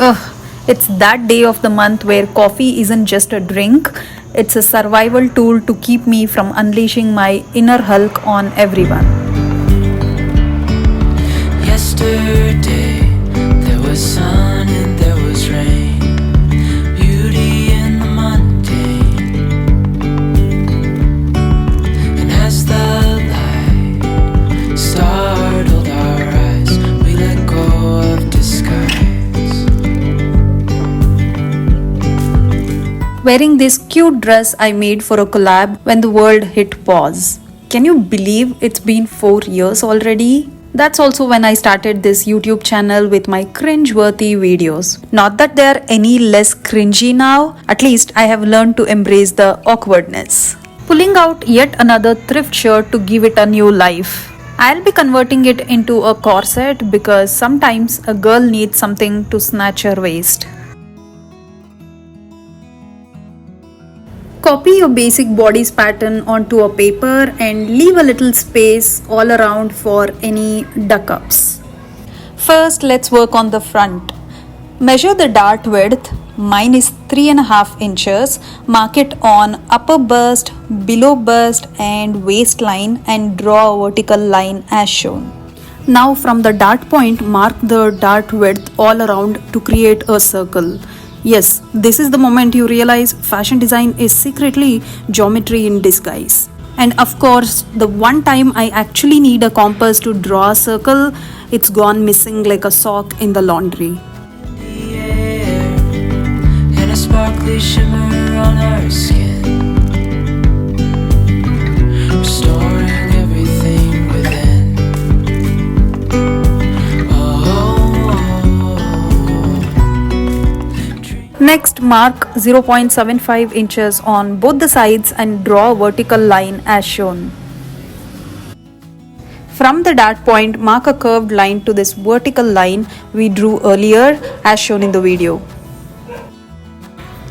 Ugh, it's that day of the month where coffee isn't just a drink, it's a survival tool to keep me from unleashing my inner Hulk on everyone. Yesterday, there was sun and there was rain, beauty in the mundane. And as the light startled our eyes, we let go of disguise. Wearing this cute dress I made for a collab when the world hit pause. Can you believe it's been 4 years already? That's also when I started this YouTube channel with my cringe-worthy videos. Not that they're any less cringy now, at least I have learned to embrace the awkwardness. Pulling out yet another thrift shirt to give it a new life. I'll be converting it into a corset because sometimes a girl needs something to snatch her waist. Copy your basic bodice pattern onto a paper and leave a little space all around for any duck-ups. First, let's work on the front. Measure the dart width, mine is 3.5 inches, mark it on upper bust, below bust and waistline and draw a vertical line as shown. Now from the dart point, mark the dart width all around to create a circle. Yes, this is the moment you realize fashion design is secretly geometry in disguise. And of course, the one time I actually need a compass to draw a circle, it's gone missing like a sock in the laundry. The air and a sparkly shimmer on our skin, restoring everything within. Next, mark 0.75 inches on both the sides and draw a vertical line as shown. From the dart point, mark a curved line to this vertical line we drew earlier as shown in the video.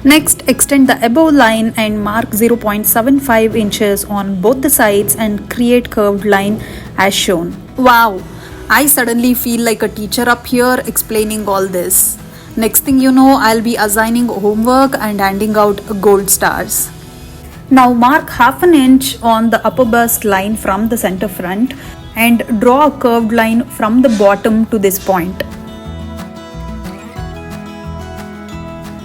Next, extend the above line and mark 0.75 inches on both the sides and create curved line as shown. Wow, I suddenly feel like a teacher up here explaining all this. Next thing you know, I'll be assigning homework and handing out gold stars. Now mark 1/2 inch on the upper bust line from the center front and draw a curved line from the bottom to this point.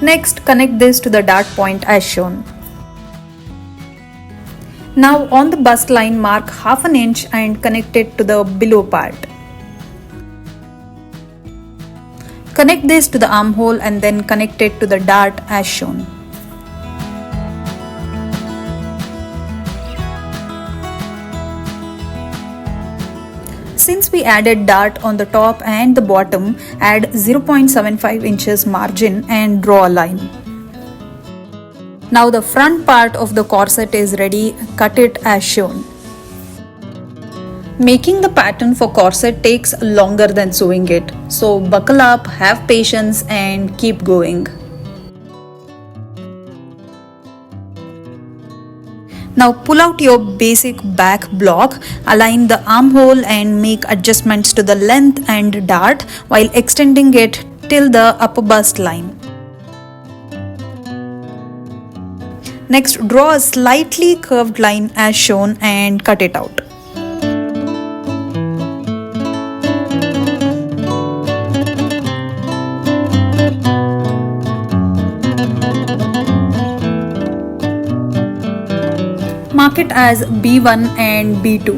Next, connect this to the dart point as shown. Now on the bust line, mark 1/2 inch and connect it to the below part. Connect this to the armhole and then connect it to the dart as shown. Since we added dart on the top and the bottom, add 0.75 inches margin and draw a line. Now the front part of the corset is ready, cut it as shown. Making the pattern for corset takes longer than sewing it, so buckle up, have patience and keep going. Now pull out your basic back block, align the armhole and make adjustments to the length and dart while extending it till the upper bust line. Next, draw a slightly curved line as shown and cut it out. Mark it as B1 and B2.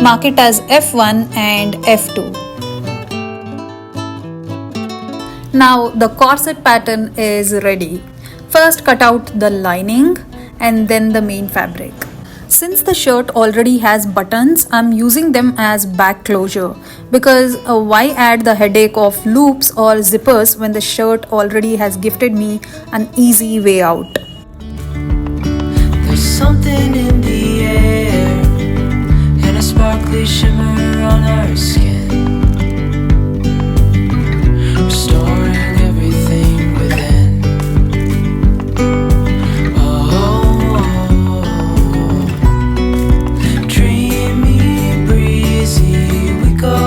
Mark it as F1 and F2. Now the corset pattern is ready. First cut out the lining and then the main fabric. Since the shirt already has buttons, I'm using them as back closure because why add the headache of loops or zippers when the shirt already has gifted me an easy way out. There's something in the air and a sparkle sparkly shimmer on our skin, restoring everything within. Oh, dreamy, breezy we go.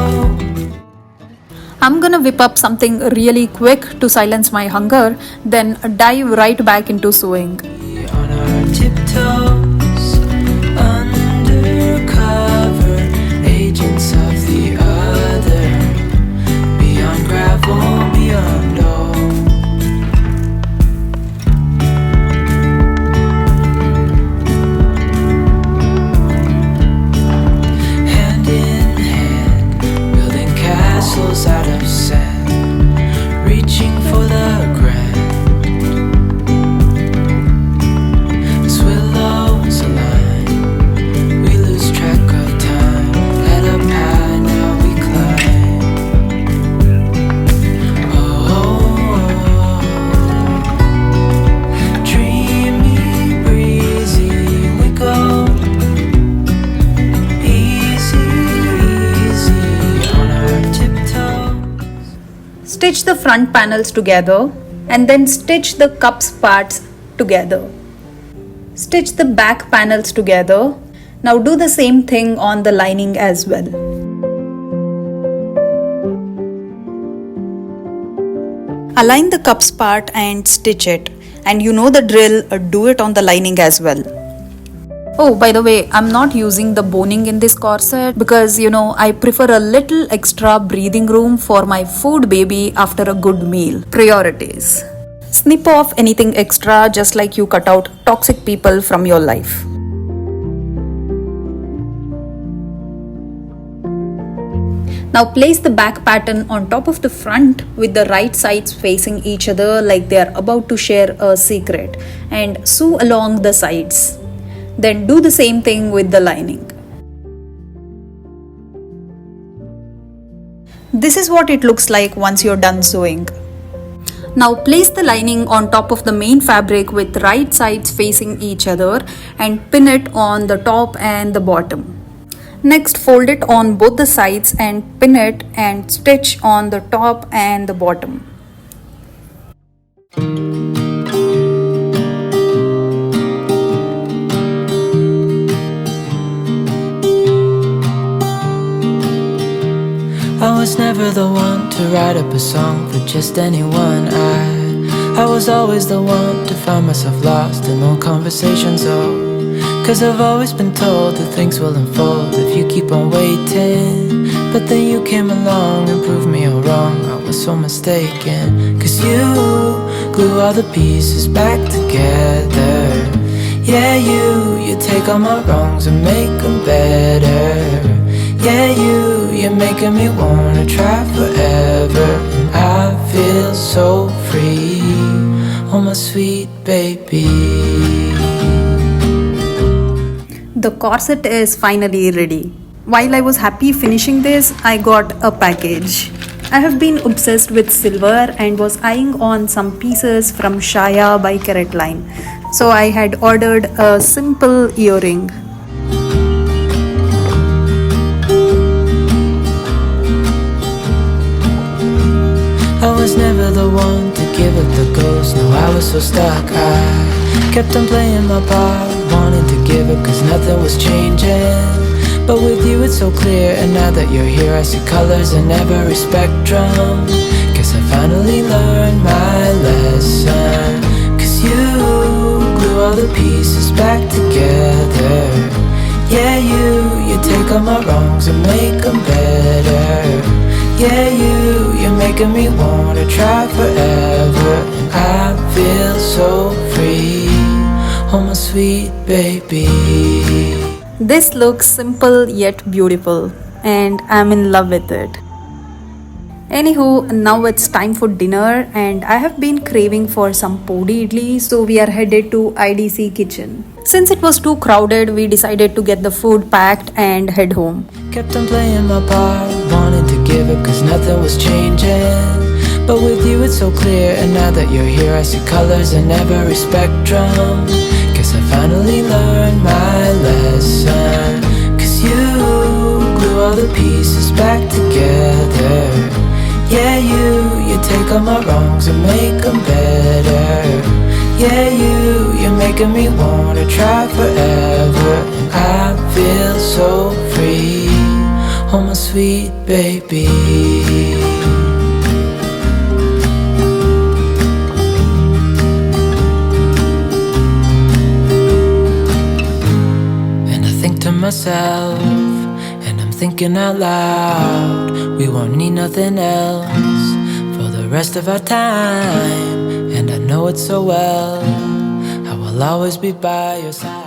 I'm gonna whip up something really quick to silence my hunger, then dive right back into sewing. On our tiptoes, undercover agents of the other, beyond gravel, beyond all. Hand in hand, building castles out of sand, reaching for the grand. As willows align, we lose track of time. Head up high, now we climb. Oh, dreamy, breezy we go. Easy, easy on our tiptoes. Stitch the front panels together and then stitch the cups parts together. Stitch the back panels together. Now do the same thing on the lining as well. Align the cups part and stitch it. And you know the drill, do it on the lining as well. Oh, by the way, I'm not using the boning in this corset because I prefer a little extra breathing room for my food baby after a good meal. Priorities. Snip off anything extra just like you cut out toxic people from your life. Now place the back pattern on top of the front with the right sides facing each other like they are about to share a secret, and sew along the sides. Then do the same thing with the lining. This is what it looks like once you're done sewing. Now place the lining on top of the main fabric with right sides facing each other and pin it on the top and the bottom. Next, fold it on both the sides and pin it and stitch on the top and the bottom. I was never the one to write up a song for just anyone. I was always the one to find myself lost in old conversations. Oh, 'cause I've always been told that things will unfold if you keep on waiting. But then you came along and proved me all wrong. I was so mistaken. 'Cause you glue all the pieces back together. Yeah, you take all my wrongs and make them better. Yeah, you're making me wanna try forever. And I feel so free, oh my sweet baby. The corset is finally ready. While I was happy finishing this, I got a package. I have been obsessed with silver and was eyeing on some pieces from Shaya by Carrot Line. So I had ordered a simple earring. I was never the one to give it the ghost. No, I was so stuck. I kept on playing my part, wanting to give it 'cause nothing was changing. But with you it's so clear, and now that you're here I see colors in every spectrum. Guess I finally learned my lesson. 'Cause you glue all the pieces back together. Yeah, you take all my wrongs and make them better. Yeah, you're making me wanna try forever. And I feel so free, oh my sweet baby. This looks simple yet beautiful, and I'm in love with it. Anywho, now it's time for dinner, and I have been craving for some podi idli, so we are headed to IDC kitchen. Since it was too crowded, we decided to get the food packed and head home. Kept on playing my part, wanting to give it 'cause nothing was changing. But with you it's so clear, and now that you're here I see colors in every spectrum. Guess I finally learned my lesson. 'Cause you all the pieces back together. Yeah, you take all my wrongs and make them better. Yeah, you're making me wanna try forever. And I feel so free, oh my sweet baby. To myself, and I'm thinking out loud, we won't need nothing else for the rest of our time. And I know it so well, I will always be by your side.